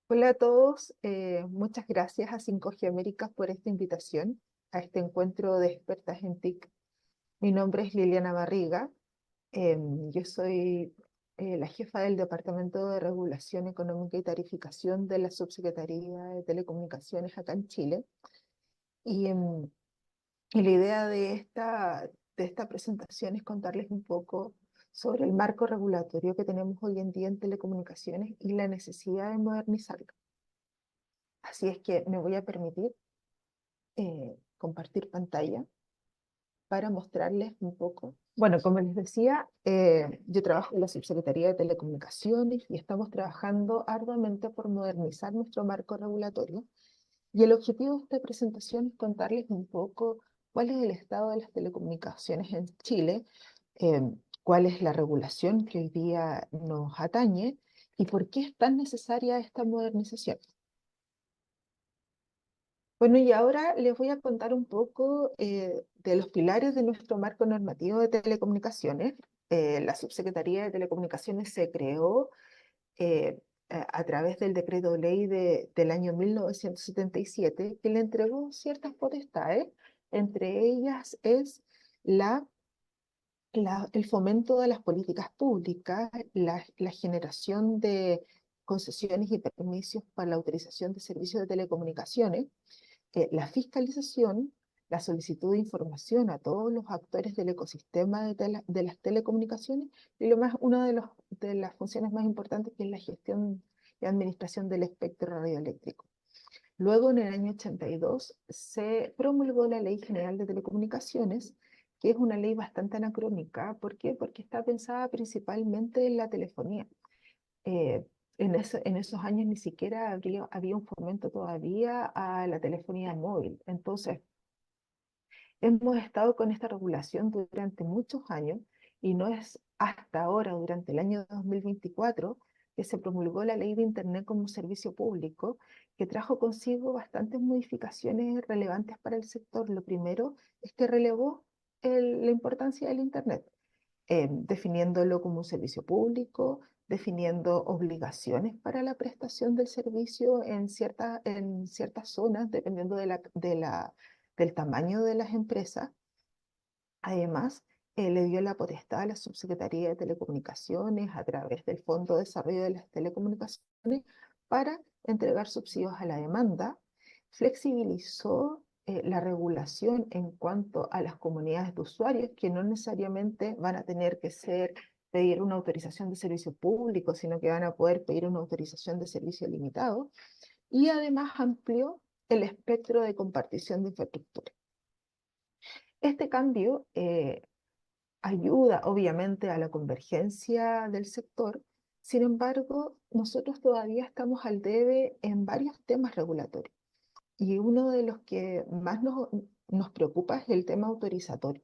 Hola a todos, muchas gracias a 5G Américas por esta invitación a este encuentro de expertas en TIC. Mi nombre es Liliana Barriga, yo soy la jefa del Departamento de Regulación Económica y Tarificación de la Subsecretaría de Telecomunicaciones acá en Chile. Y, em, y la idea de esta presentación es contarles un poco sobre el marco regulatorio que tenemos hoy en día en telecomunicaciones y la necesidad de modernizarlo. Así es que me voy a permitir compartir pantalla para mostrarles un poco. Bueno, como les decía, yo trabajo en la Subsecretaría de Telecomunicaciones y estamos trabajando arduamente por modernizar nuestro marco regulatorio. Y el objetivo de esta presentación es contarles un poco cuál es el estado de las telecomunicaciones en Chile, eh, cuál es la regulación que hoy día nos atañe y por qué es tan necesaria esta modernización. Bueno, y ahora les voy a contar un poco de los pilares de nuestro marco normativo de telecomunicaciones. La Subsecretaría de Telecomunicaciones se creó a través del decreto ley del año 1977, que le entregó ciertas potestades. Entre ellas es el fomento de las políticas públicas, la generación de concesiones y permisos para la utilización de servicios de telecomunicaciones, la fiscalización, la solicitud de información a todos los actores del ecosistema de las telecomunicaciones y una de las funciones más importantes, que es la gestión y administración del espectro radioeléctrico. Luego, en el año 82, se promulgó la Ley General de Telecomunicaciones, que es una ley bastante anacrónica. ¿Por qué? Porque está pensada principalmente en la telefonía. eh, en esos años ni siquiera había un fomento todavía a la telefonía móvil. Entonces, hemos estado con esta regulación durante muchos años y no es hasta ahora, durante el año 2024, que se promulgó la Ley de Internet como servicio público, que trajo consigo bastantes modificaciones relevantes para el sector. Lo primero es que relevó la importancia del Internet, definiéndolo como un servicio público, definiendo obligaciones para la prestación del servicio en ciertas zonas, dependiendo del tamaño de las empresas. Además, le dio la potestad a la Subsecretaría de Telecomunicaciones a través del Fondo de Desarrollo de las Telecomunicaciones para entregar subsidios a la demanda. Flexibilizó la regulación en cuanto a las comunidades de usuarios, que no necesariamente van a tener que pedir una autorización de servicio público, sino que van a poder pedir una autorización de servicio limitado. Y además amplió el espectro de compartición de infraestructura. Este cambio ayuda obviamente a la convergencia del sector. Sin embargo, nosotros todavía estamos al debe en varios temas regulatorios, y uno de los que más nos preocupa es el tema autorizatorio,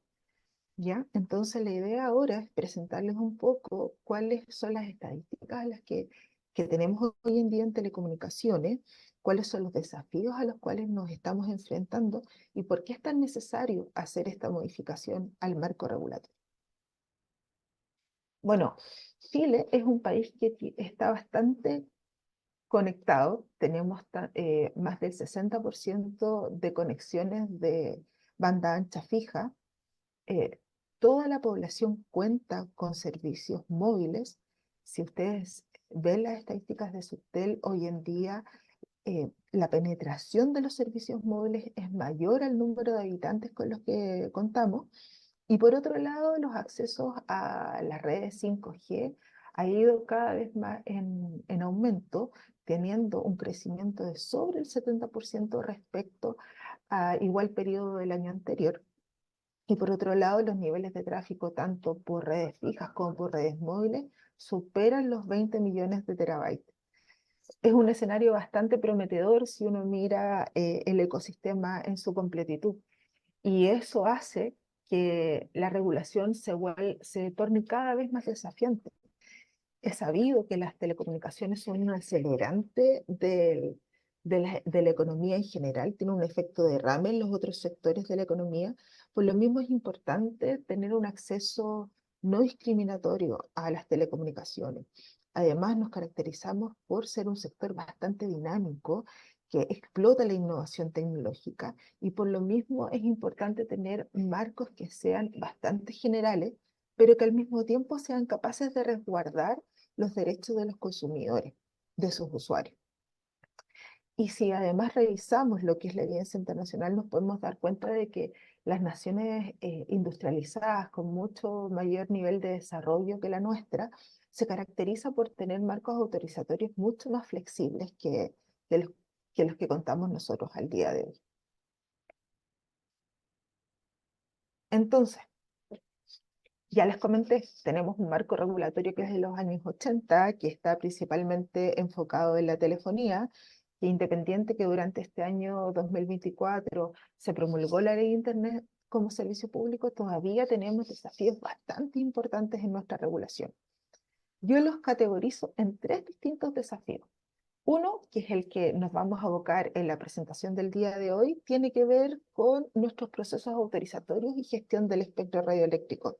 ¿ya? Entonces la idea ahora es presentarles un poco cuáles son las estadísticas que tenemos hoy en día en telecomunicaciones, cuáles son los desafíos a los cuales nos estamos enfrentando y por qué es tan necesario hacer esta modificación al marco regulatorio. Bueno, Chile es un país que está bastante conectado. Tenemos más del 60% de conexiones de banda ancha fija. eh, Toda la población cuenta con servicios móviles. Si ustedes ven las estadísticas de Subtel, hoy en día la penetración de los servicios móviles es mayor al número de habitantes con los que contamos. Y por otro lado, los accesos a las redes 5G ha ido cada vez más en aumento, teniendo un crecimiento de sobre el 70% respecto a igual periodo del año anterior. Y por otro lado, los niveles de tráfico, tanto por redes fijas como por redes móviles, superan los 20 millones de terabytes. Es un escenario bastante prometedor si uno mira el ecosistema en su completitud. Y eso hace que la regulación se torne cada vez más desafiante. Es sabido que las telecomunicaciones son un acelerante de la economía en general, tiene un efecto derrame en los otros sectores de la economía. Por lo mismo es importante tener un acceso no discriminatorio a las telecomunicaciones. Además, nos caracterizamos por ser un sector bastante dinámico que explota la innovación tecnológica y por lo mismo es importante tener marcos que sean bastante generales, pero que al mismo tiempo sean capaces de resguardar los derechos de los consumidores, de sus usuarios. Y si además revisamos lo que es la evidencia internacional, nos podemos dar cuenta de que las naciones industrializadas con mucho mayor nivel de desarrollo que la nuestra se caracteriza por tener marcos autorizatorios mucho más flexibles de los, que los que contamos nosotros al día de hoy. Entonces, ya les comenté, tenemos un marco regulatorio que es de los años 80, que está principalmente enfocado en la telefonía, e independiente que durante este año 2024 se promulgó la ley de Internet como servicio público, todavía tenemos desafíos bastante importantes en nuestra regulación. Yo los categorizo en tres distintos desafíos. Uno, que es el que nos vamos a abocar en la presentación del día de hoy, tiene que ver con nuestros procesos autorizatorios y gestión del espectro radioeléctrico.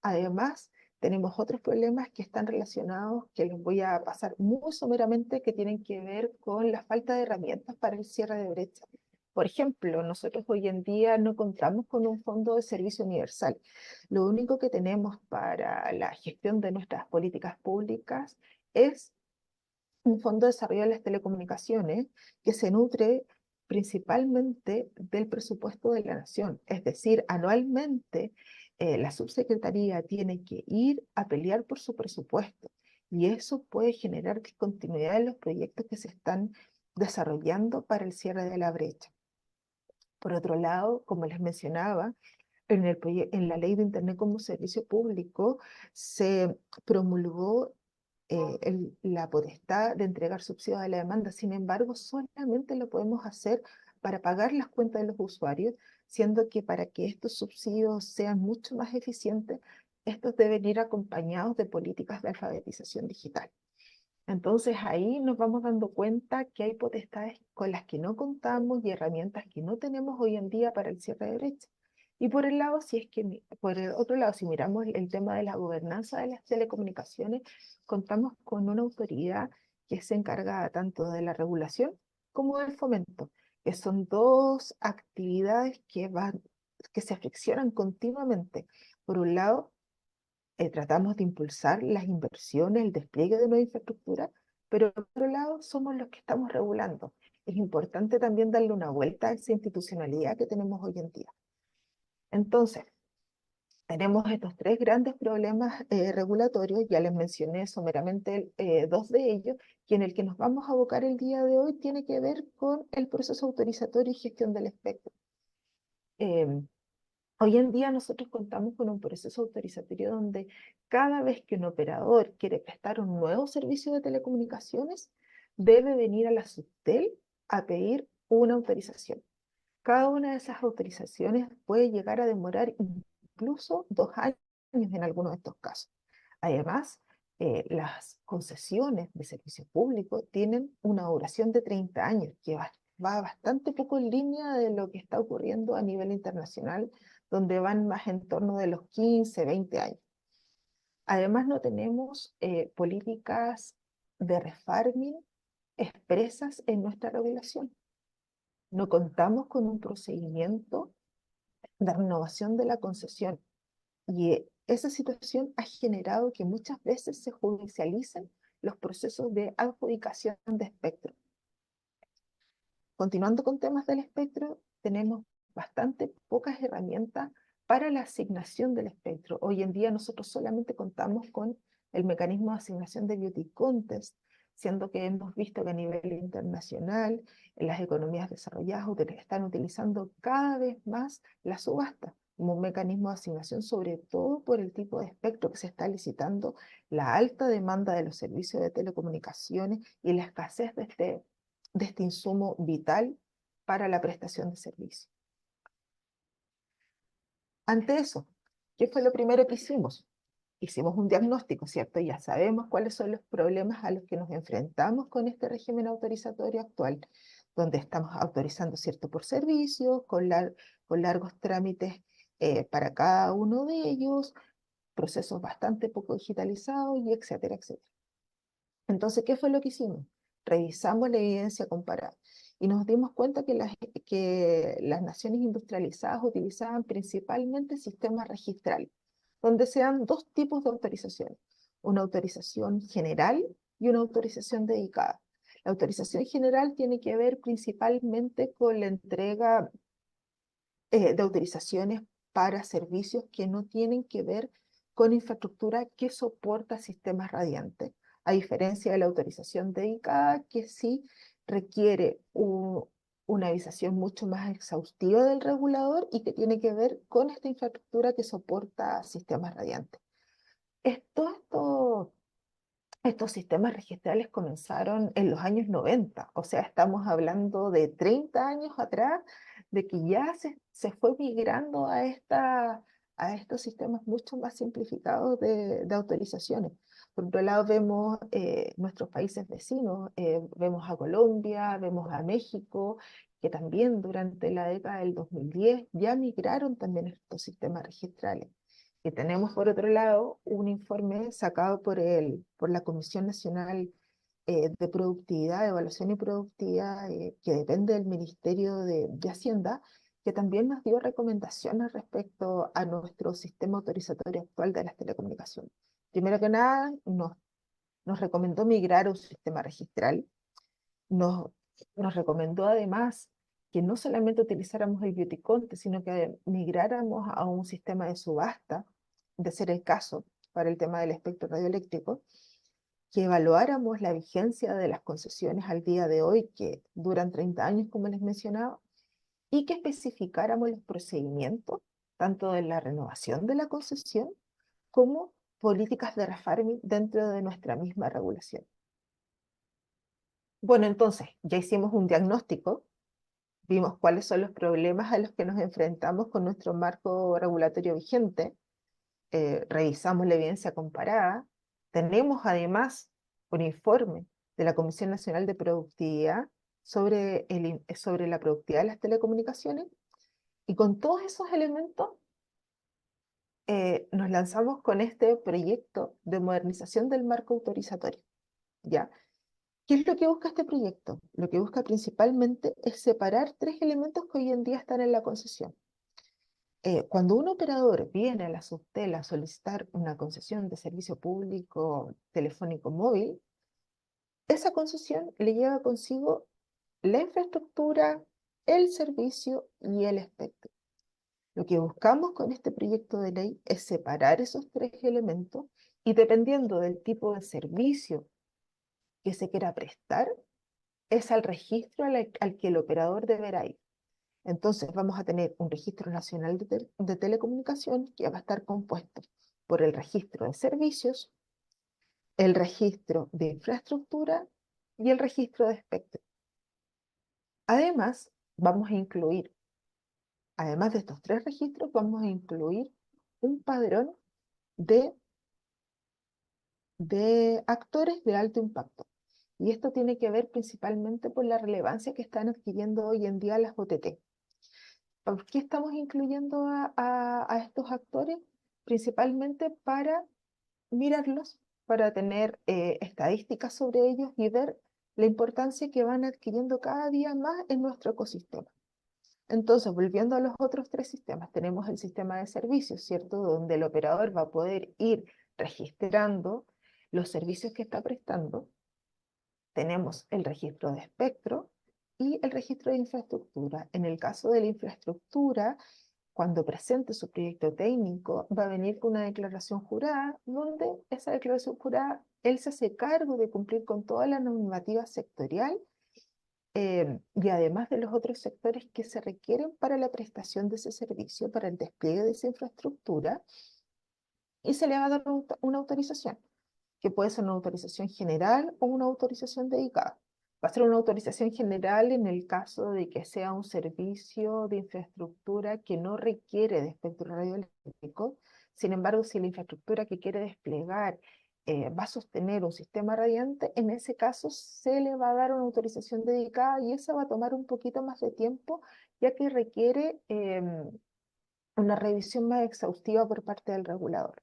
Además, tenemos otros problemas que están relacionados, que les voy a pasar muy someramente, que tienen que ver con la falta de herramientas para el cierre de brecha. Por ejemplo, nosotros hoy en día no contamos con un fondo de servicio universal. Lo único que tenemos para la gestión de nuestras políticas públicas es un fondo de desarrollo de las telecomunicaciones que se nutre principalmente del presupuesto de la nación. Es decir, anualmente la subsecretaría tiene que ir a pelear por su presupuesto y eso puede generar discontinuidad en los proyectos que se están desarrollando para el cierre de la brecha. Por otro lado, como les mencionaba, en la ley de Internet como servicio público se promulgó la potestad de entregar subsidios a la demanda. Sin embargo, solamente lo podemos hacer para pagar las cuentas de los usuarios, siendo que para que estos subsidios sean mucho más eficientes, estos deben ir acompañados de políticas de alfabetización digital. Entonces ahí nos vamos dando cuenta que hay potestades con las que no contamos y herramientas que no tenemos hoy en día para el cierre de brecha. Y por el lado, por el otro lado, si miramos el tema de la gobernanza de las telecomunicaciones, contamos con una autoridad que se encarga tanto de la regulación como del fomento, que son dos actividades que se friccionan continuamente. Por un lado, tratamos de impulsar las inversiones, el despliegue de nueva infraestructura, pero por otro lado somos los que estamos regulando. Es importante también darle una vuelta a esa institucionalidad que tenemos hoy en día. Entonces, tenemos estos tres grandes problemas regulatorios, ya les mencioné someramente dos de ellos, y en el que nos vamos a abocar el día de hoy tiene que ver con el proceso autorizatório y gestión del espectro. Em, Hoy en día nosotros contamos con un proceso autorizatorio donde cada vez que un operador quiere prestar un nuevo servicio de telecomunicaciones, debe venir a la Subtel a pedir una autorización. Cada una de esas autorizaciones puede llegar a demorar incluso 2 años en algunos de estos casos. Además, las concesiones de servicio público tienen una duración de 30 años, que va bastante poco en línea de lo que está ocurriendo a nivel internacional, donde van más en torno de los 15, 20 años. Además, no tenemos políticas de refarming expresas en nuestra regulación. No contamos con un procedimiento de renovación de la concesión. Y esa situación ha generado que muchas veces se judicialicen los procesos de adjudicación de espectro. Continuando con temas del espectro, tenemos bastante pocas herramientas para la asignación del espectro. Hoy en día nosotros solamente contamos con el mecanismo de asignación de beauty contest, siendo que hemos visto que a nivel internacional en las economías desarrolladas están utilizando cada vez más la subasta como un mecanismo de asignación, sobre todo por el tipo de espectro que se está licitando, la alta demanda de los servicios de telecomunicaciones y la escasez de este insumo vital para la prestación de servicios. Ante eso, ¿qué fue lo primero que hicimos? Hicimos un diagnóstico, ¿cierto? Ya sabemos cuáles son los problemas a los que nos enfrentamos con este régimen autorizatorio actual, donde estamos autorizando cierto por servicio, con largos trámites para cada uno de ellos, procesos bastante poco digitalizados y etcétera, etcétera. Entonces, ¿qué fue lo que hicimos? Revisamos la evidencia comparada y nos dimos cuenta que las naciones industrializadas utilizaban principalmente sistemas registrales, donde se dan dos tipos de autorizaciones, una autorización general y una autorización dedicada. La autorización general tiene que ver principalmente con la entrega de autorizaciones para servicios que no tienen que ver con infraestructura que soporta sistemas radiantes, a diferencia de la autorización dedicada, que sí requiere una avisación mucho más exhaustiva del regulador y que tiene que ver con esta infraestructura que soporta sistemas radiantes. Esto estos sistemas registrales comenzaron en los años 90, o sea, estamos hablando de 30 años atrás, de que ya se fue migrando a estos sistemas mucho más simplificados de autorizaciones. Por otro lado, vemos nuestros países vecinos, vemos a Colombia, vemos a México, que también durante la década del 2010 ya migraron también a estos sistemas registrales. Y tenemos, por otro lado, un informe sacado por la Comisión Nacional de Productividad, Evaluación y Productividad, que depende del Ministerio de Hacienda, que también nos dio recomendaciones respecto a nuestro sistema autorizatorio actual de las telecomunicaciones. Primero que nada, nos recomendó migrar a un sistema registral, nos, nos recomendó además que no solamente utilizáramos el beauty contest, sino que migráramos a un sistema de subasta, de ser el caso para el tema del espectro radioeléctrico, que evaluáramos la vigencia de las concesiones al día de hoy, que duran 30 años, como les mencionaba, y que especificáramos los procedimientos, tanto de la renovación de la concesión como políticas de refarming dentro de nuestra misma regulación. Bueno, entonces, ya hicimos un diagnóstico, vimos cuáles son los problemas a los que nos enfrentamos con nuestro marco regulatorio vigente, revisamos la evidencia comparada, tenemos además un informe de la Comisión Nacional de Productividad sobre la productividad de las telecomunicaciones, y con todos esos elementos nos lanzamos con este proyecto de modernización del marco autorizatorio. ¿Ya? ¿Qué es lo que busca este proyecto? Lo que busca principalmente es separar tres elementos que hoy en día están en la concesión. Cuando un operador viene a la Subtel a solicitar una concesión de servicio público telefónico móvil, esa concesión le lleva consigo la infraestructura, el servicio y el espectro. Lo que buscamos con este proyecto de ley es separar esos tres elementos y dependiendo del tipo de servicio que se quiera prestar, es al registro al que el operador deberá ir. Entonces vamos a tener un registro nacional de telecomunicación que va a estar compuesto por el registro de servicios, el registro de infraestructura y el registro de espectro. Además, vamos a incluir, además de estos tres registros, vamos a incluir un padrón de, de actores de alto impacto. Y esto tiene que ver principalmente por la relevancia que están adquiriendo hoy en día las OTT. ¿Por qué estamos incluyendo a estos actores? Principalmente para mirarlos, para tener estadísticas sobre ellos y ver la importancia que van adquiriendo cada día más en nuestro ecosistema. Entonces, volviendo a los otros tres sistemas, tenemos el sistema de servicios, ¿cierto? Donde el operador va a poder ir registrando los servicios que está prestando. Tenemos el registro de espectro y el registro de infraestructura. En el caso de la infraestructura, cuando presente su proyecto técnico, va a venir con una declaración jurada, donde esa declaración jurada, él se hace cargo de cumplir con toda la normativa sectorial y además de los otros sectores que se requieren para la prestación de ese servicio, para el despliegue de esa infraestructura, y se le va a dar una autorización, que puede ser una autorización general o una autorización dedicada. Va a ser una autorización general en el caso de que sea un servicio de infraestructura que no requiere de espectro radioeléctrico. Sin embargo, si la infraestructura que quiere desplegar va a sostener un sistema radiante, en ese caso se le va a dar una autorización dedicada y esa va a tomar un poquito más de tiempo, ya que requiere una revisión más exhaustiva por parte del regulador.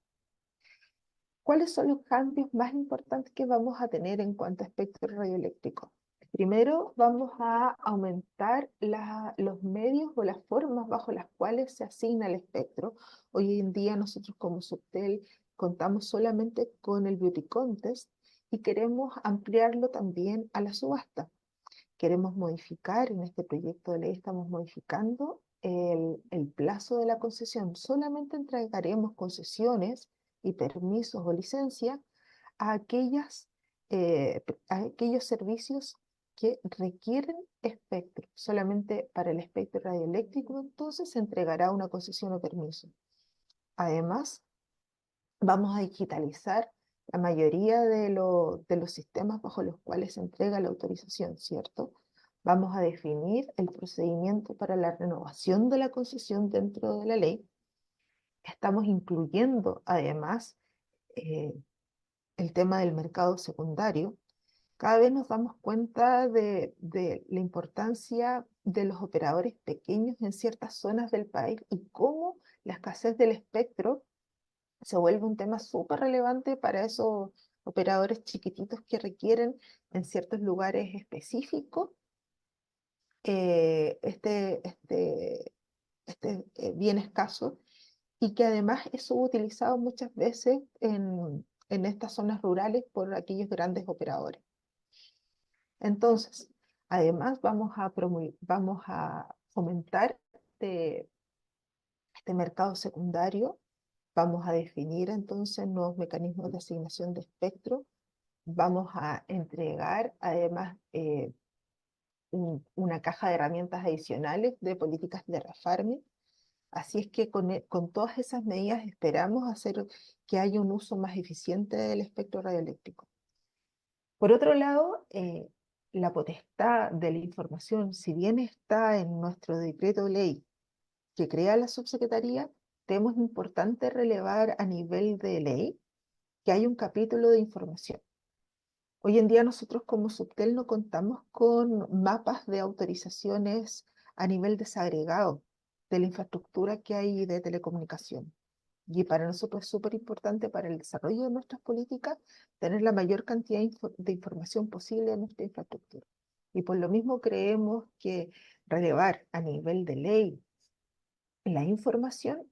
¿Cuáles son los cambios más importantes que vamos a tener en cuanto a espectro radioeléctrico? Primero, vamos a aumentar los medios o las formas bajo las cuales se asigna el espectro. Hoy en día nosotros como Subtel contamos solamente con el Beauty Contest y queremos ampliarlo también a la subasta. Queremos modificar, en este proyecto de ley estamos modificando el plazo de la concesión. Solamente entregaremos concesiones y permisos o licencias a a aquellos servicios que requieren espectro. Solamente para el espectro radioeléctrico, entonces, se entregará una concesión o permiso. Además, vamos a digitalizar la mayoría de los sistemas bajo los cuales se entrega la autorización, ¿cierto? Vamos a definir el procedimiento para la renovación de la concesión dentro de la ley. Estamos incluyendo, además, eh, el tema del mercado secundario. Cada vez nos damos cuenta de la importancia de los operadores pequeños en ciertas zonas del país y cómo la escasez del espectro se vuelve un tema súper relevante para esos operadores chiquititos que requieren en ciertos lugares específicos eh, este, este, bien escaso y que además es subutilizado muchas veces en estas zonas rurales por aquellos grandes operadores. Entonces, además vamos a fomentar este, este mercado secundario. Vamos a definir entonces nuevos mecanismos de asignación de espectro. Vamos a entregar además una caja de herramientas adicionales de políticas de refarming. Así es que con todas esas medidas esperamos hacer que haya un uso más eficiente del espectro radioeléctrico. Por otro lado, la potestad de la información, si bien está en nuestro decreto ley que crea la subsecretaría, tenemos importante relevar a nivel de ley que hay un capítulo de información. Hoy en día nosotros como Subtel no contamos con mapas de autorizaciones a nivel desagregado de la infraestructura que hay de telecomunicación. Y para nosotros es súper importante para el desarrollo de nuestras políticas tener la mayor cantidad de información posible de nuestra infraestructura. Y por lo mismo creemos que relevar a nivel de ley la información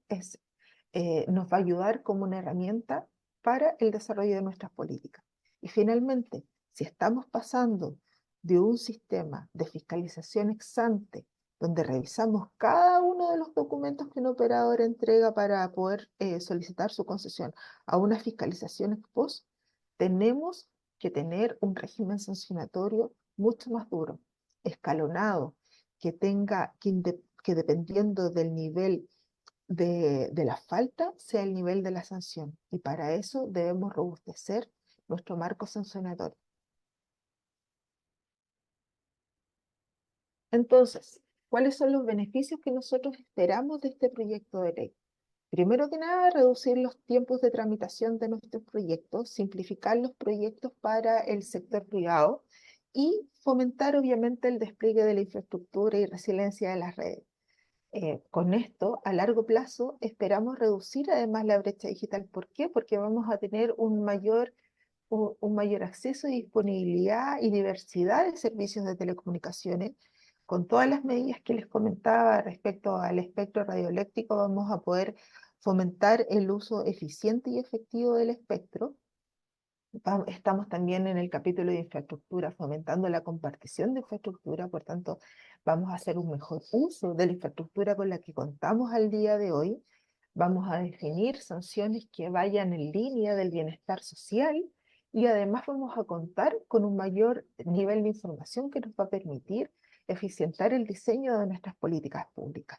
nos va a ayudar como una herramienta para el desarrollo de nuestras políticas. Y finalmente, si estamos pasando de un sistema de fiscalización ex ante, donde revisamos cada uno de los documentos que un operador entrega para poder solicitar su concesión, a una fiscalización ex post, tenemos que tener un régimen sancionatorio mucho más duro, escalonado, que dependiendo del nivel de la falta sea el nivel de la sanción. Y para eso debemos robustecer nuestro marco sancionatorio. Entonces, ¿cuáles son los beneficios que nosotros esperamos de este proyecto de ley? Primero que nada, reducir los tiempos de tramitación de nuestros proyectos, simplificar los proyectos para el sector privado y fomentar obviamente el despliegue de la infraestructura y resiliencia de las redes. Con esto, a largo plazo, esperamos reducir además la brecha digital. ¿Por qué? Porque vamos a tener un mayor acceso y disponibilidad y diversidad de servicios de telecomunicaciones. Con todas las medidas que les comentaba respecto al espectro radioeléctrico, vamos a poder fomentar el uso eficiente y efectivo del espectro. Estamos también en el capítulo de infraestructura, fomentando la compartición de infraestructura, por tanto, vamos a hacer un mejor uso de la infraestructura con la que contamos al día de hoy. Vamos a definir sanciones que vayan en línea del bienestar social y además vamos a contar con un mayor nivel de información que nos va a permitir eficientar el diseño de nuestras políticas públicas.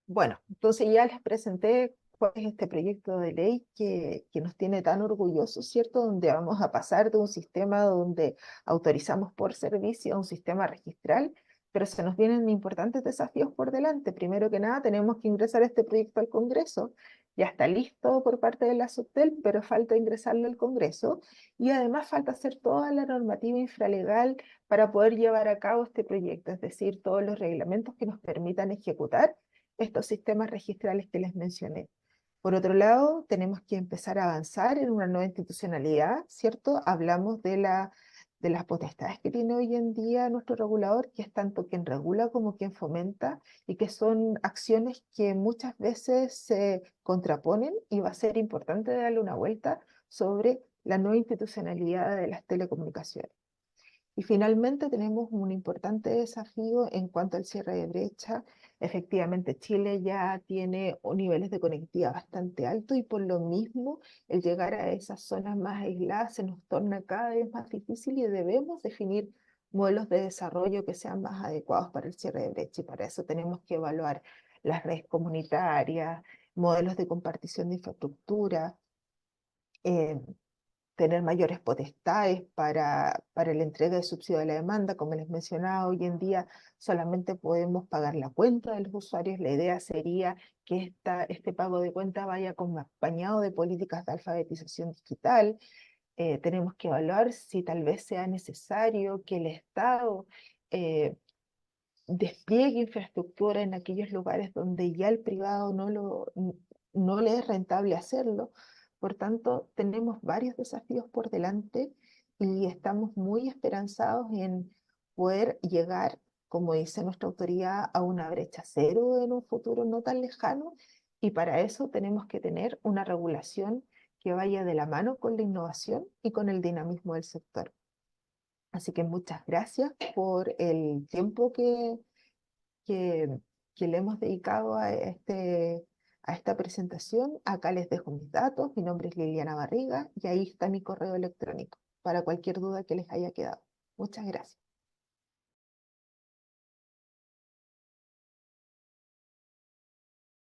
Bueno, entonces ya les presenté cuál es este proyecto de ley que nos tiene tan orgullosos, ¿cierto? Donde vamos a pasar de un sistema donde autorizamos por servicio a un sistema registral, pero se nos vienen importantes desafíos por delante. Primero que nada, tenemos que ingresar este proyecto al Congreso. Ya está listo por parte de la Subtel, pero falta ingresarlo al Congreso. Y además falta hacer toda la normativa infralegal para poder llevar a cabo este proyecto, es decir, todos los reglamentos que nos permitan ejecutar estos sistemas registrales que les mencioné. Por otro lado, tenemos que empezar a avanzar en una nueva institucionalidad, ¿cierto? Hablamos de las potestades que tiene hoy en día nuestro regulador, que es tanto quien regula como quien fomenta, y que son acciones que muchas veces se contraponen, y va a ser importante darle una vuelta sobre la nueva institucionalidad de las telecomunicaciones. Y finalmente tenemos un importante desafío en cuanto al cierre de brecha. Efectivamente, Chile ya tiene niveles de conectividad bastante altos y por lo mismo el llegar a esas zonas más aisladas se nos torna cada vez más difícil y debemos definir modelos de desarrollo que sean más adecuados para el cierre de brecha y para eso tenemos que evaluar las redes comunitarias, modelos de compartición de infraestructura, eh, tener mayores potestades para la entrega de subsidio de la demanda. Como les mencionaba, hoy en día solamente podemos pagar la cuenta de los usuarios. La idea sería que este pago de cuenta vaya acompañado de políticas de alfabetización digital. Tenemos que evaluar si tal vez sea necesario que el Estado eh, despliegue infraestructura en aquellos lugares donde ya el privado no le es rentable hacerlo. Por tanto, tenemos varios desafíos por delante y estamos muy esperanzados en poder llegar, como dice nuestra autoridad, a una brecha cero en un futuro no tan lejano. Y para eso tenemos que tener una regulación que vaya de la mano con la innovación y con el dinamismo del sector. Así que muchas gracias por el tiempo que, que le hemos dedicado a esta presentación. Acá les dejo mis datos. Mi nombre es Liliana Barriga y ahí está mi correo electrónico para cualquier duda que les haya quedado. Muchas gracias.